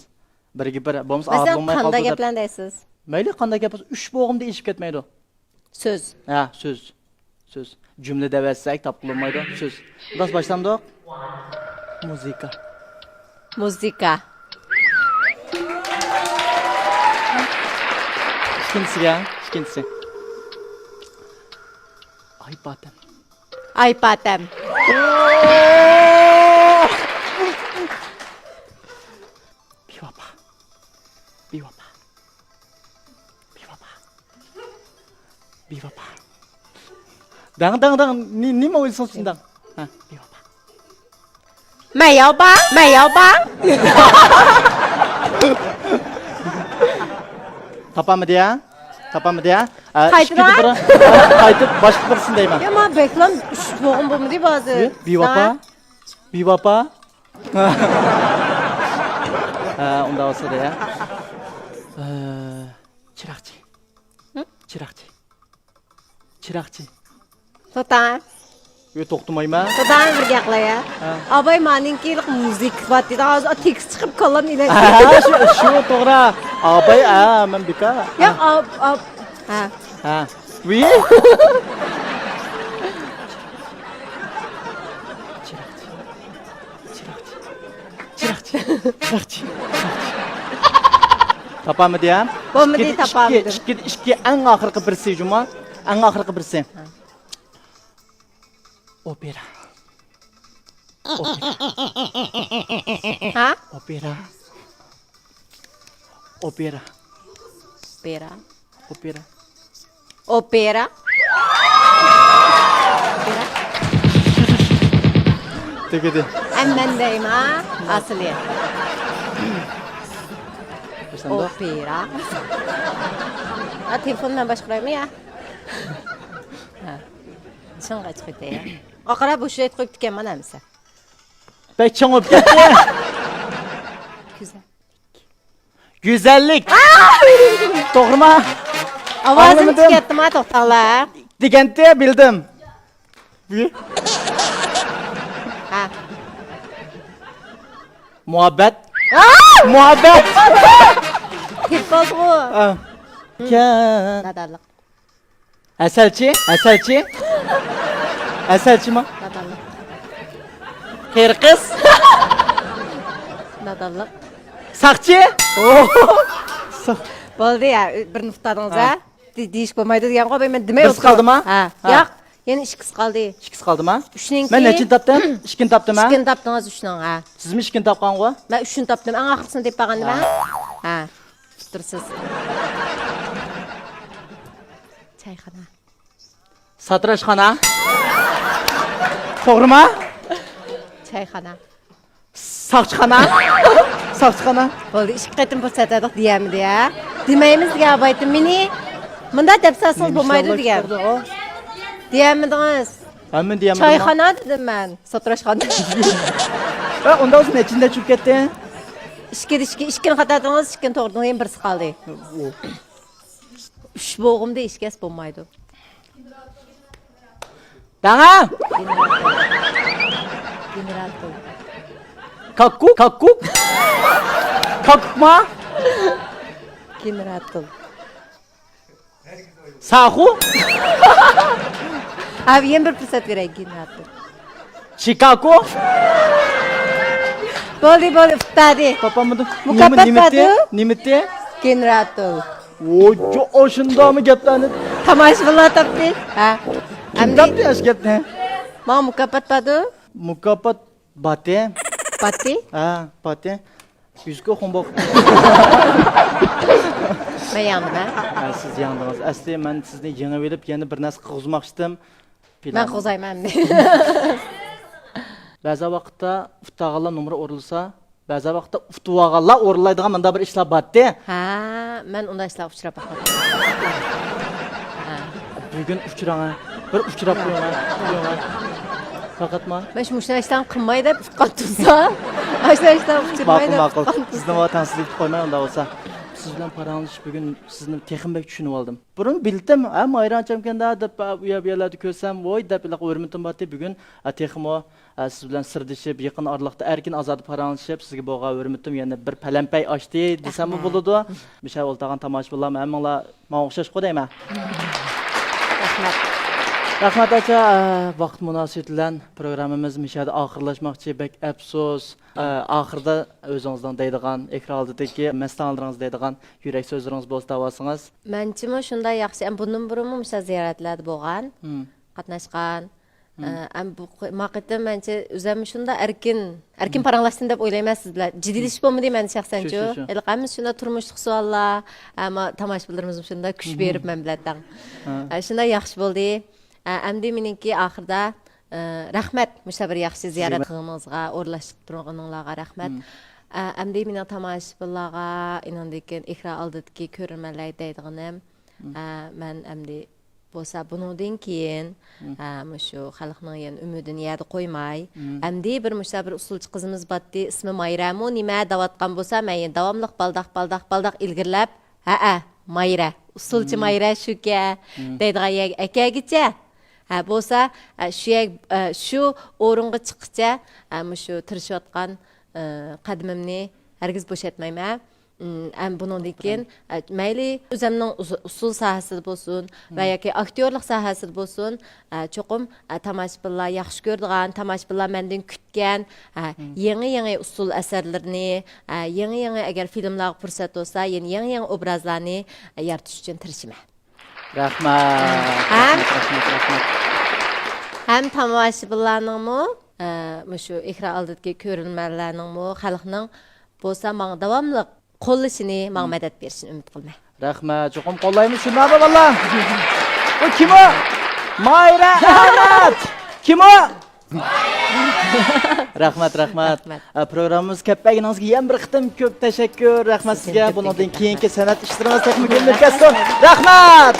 Biriga bir bo'lmasa Masalan, aqlolmay qoldi. qanday gaplar deysiz? Mayli, qanday gap, 3 bo'g'imda eshib ketmaydi. So'z. Söz. Cümle devetsek tapılmaydı. Söz. Biraz başlamdı. Müzika. İkincisi. Ay patem. Bir vapa. Dang. Ni mau ilusin dang. Bir vapa. 没有吧？ Tapamadı ya. Kaydıran. Kaydıp başka birisini deyman. Ya ma beklam 3 boğum bu mu diye bazı. Bir vapa. Onda olsa da ya. Çırakçı. 说当然 Yo to'xtamayman. Xudodan bir gaplar ya. Abay maninki muzik vat dedi. Hozir tekst chiqib qolgan ila. Shu to'g'ri. Abay, men bika. Yo'q, ha. Ha. Oui. Chiroqchi. Topamidi ham? Bo'lmadi, topamidim. Ikki eng oxirgi birsi juma. Eng oxirgi birsi. Opera. Ha? Opera. Opera. Opera. Opera. Opera. Tegedi. Amman deyma, asli. O'shanda Opera. Ha, telefondan boshqaraymi ya? Ha. Shunga chiqdi ya. Oqara bu şey qo'yib ekanman hamsa. pek chong bo'lib ketdi. Güzel. Go'zallik. To'g'rimi? Ovozim Anlamadım. ketdimi, to'xtanglar. Deganda bildim. Ha. Muhabbet. Muhabbet. Telefon bu. Kan. Nadallık. Asalchi. Asalchi mi? Nadallık. Xeyr qiz. Nadallık. Saqchi. Bo'ldi ya, bir nuqtadingiz ha. Deyish bo'lmaydi degan qo'y, men demay Bir qaldimi? Ha. Yo'q, yana ikki qiz qoldi. Ikki qoldimi? Uchninki. Men nechini topdim? Ikkini topdim-a? Ikkini topdingiz, uchning, ha. Sizmi ikkini topgan-ku? Men uchini topdim. Eng oxirsini deb qolgandimi? Ha. Tursiz. Çayxana. Satrashxona. To'g'rimi? Çayxana. Soqchixona. Soqchixona. Bo'ldi, ikki qatim ko'rsatadik deyamidi ya. Demaymiz degan baytim meni. Bunda deb sansiz bo'lmaydi degan. Deyamidingiz. Hamma deyamman. Çayxana dedim men. Satrashxona. Unda o'zi nechinda tushib ketdi? Ikkini xatadingiz, ikkini to'g'ridingiz, yana birisi qoldi. Uch bo'g'imda ishgas bo'lmaydi. Dana. Generator. Kakku. Kakma. Generator. Sahu. Abi yana bir fursat beray generator. Chicago. Bo'ldi, futadi. Topamidi. Mukofot Nimiti? Generator. Ojo, oshundami gaplarni? Tomoshabinlar topdi. Ha. Kim topdi ashgapni? Men mukofot badu. Mukofot bate. Pati. Ha, bate. Yuzga xomboq. Men yandim. Siz yandingiz. Asli men sizni yengib olib, yana bir narsa qilmoqchi edim. Men qo'zayman. Ba'zi vaqtda uftag'anlar nomeri o'rilsa, ba'zi vaqtda uftag'anlar o'riladigan menda bir ishlar bor-da. Ha, men unda ishlar uchrab qoldim. Bugun uchranga, bir uchrab qo'yaman. Faqat men Men shu ishlardan qilmay deb tutqan tursa, ishlardan uchirmay deb. ma'qul. Sizni vatansiz qo'ymay unda bo'lsa. Siz bilan paranglashib bugun sizni texmbek tushunib oldim. Burun bildim, ayroncham deb u yerlarda ko'rsam, voy deb o'rmitim bordi. Bugun texmo siz bilan sirdishib, yaqin oraliqda erkin ozod paranglashib, sizga bo'lgan o'rmitim yana bir palampay ochdi desam bo'ladi. Misha o'ltagan tomoshabinlar hammalar menga o'xshash qo'ydayman. Rahmat. Rahmat aka, vaqt munosabati bilan programmamiz mishada oxirlashmoqchi. Bek afsus. Oxirida o'zingizdan deydigan, ekran oldidagi maslahatlaringiz deydigan yurak so'zlaringiz bo'lsa tavasingiz. Menchimi shunday yaxshi, bundan burunmi o'sha ziyoratlarda bo'lgan, qatnashgan. Bu maqitda mencha o'zim shunda erkin paranglashdim deb o'ylayman sizlar. Jiddiylashish bo'lmadi men shaxsanchi. Hammiz shunda turmushlik savollar, ammo tomoshabinlarimiz shunda kuch berib men bilan. Shunda yaxshi bo'ldi. Endi meniki oxirida rahmat o'sha bir yaxshi ziyorat qilganingizga, o'rlashib turganingizga rahmat. Endi mening tomoshabinlarga, inandikin ekran oldidagi ko'rmalar deydiganim, men endi bo'lsa bundan keyin shu xalqning yana umidini yerda qo'ymay, endi bir usulchi qizimiz botdi, ismi Mayramu, nima davatgan bo'lsa, men davomli baldaq ilgirlab, Mayra, usulchi Mayra shuka deydigan akagicha bo'lsa shu o'ringa chiqqicha shu tirishayotgan qadamimni hargiz bo'shatmayman. Bundan keyin mayli o'zimning usul sohasida bo'lsin va yoki aktyorlik sohasida bo'lsin, cho'qim tomoshabinlar yaxshi ko'radigan, tomoshabinlar mendan kutgan yangi usul asarlarni, yangi agar filmlarga fursat bo'lsa, yangi obrazlarni yaratish uchun tirishaman. Rahmat. Ham tomoshabinlarningmi, shu ekran oldidagi ko'rinmalarningmi, xalqning bo'lsa menga davomli qo'llashini, menga madad berishini umid qilmayman. Rahmat. Cho'qim qo'llaymiz shunday vallah. Bu kim o? Mayra Ahmad. Kim o? Rahmat. Programmamiz kapaginingizga ham bir qitim ko'p tashakkur. Rahmat sizga. Bundan keyingi san'at ishlaringiz mukammal bo'lsin. Rahmat.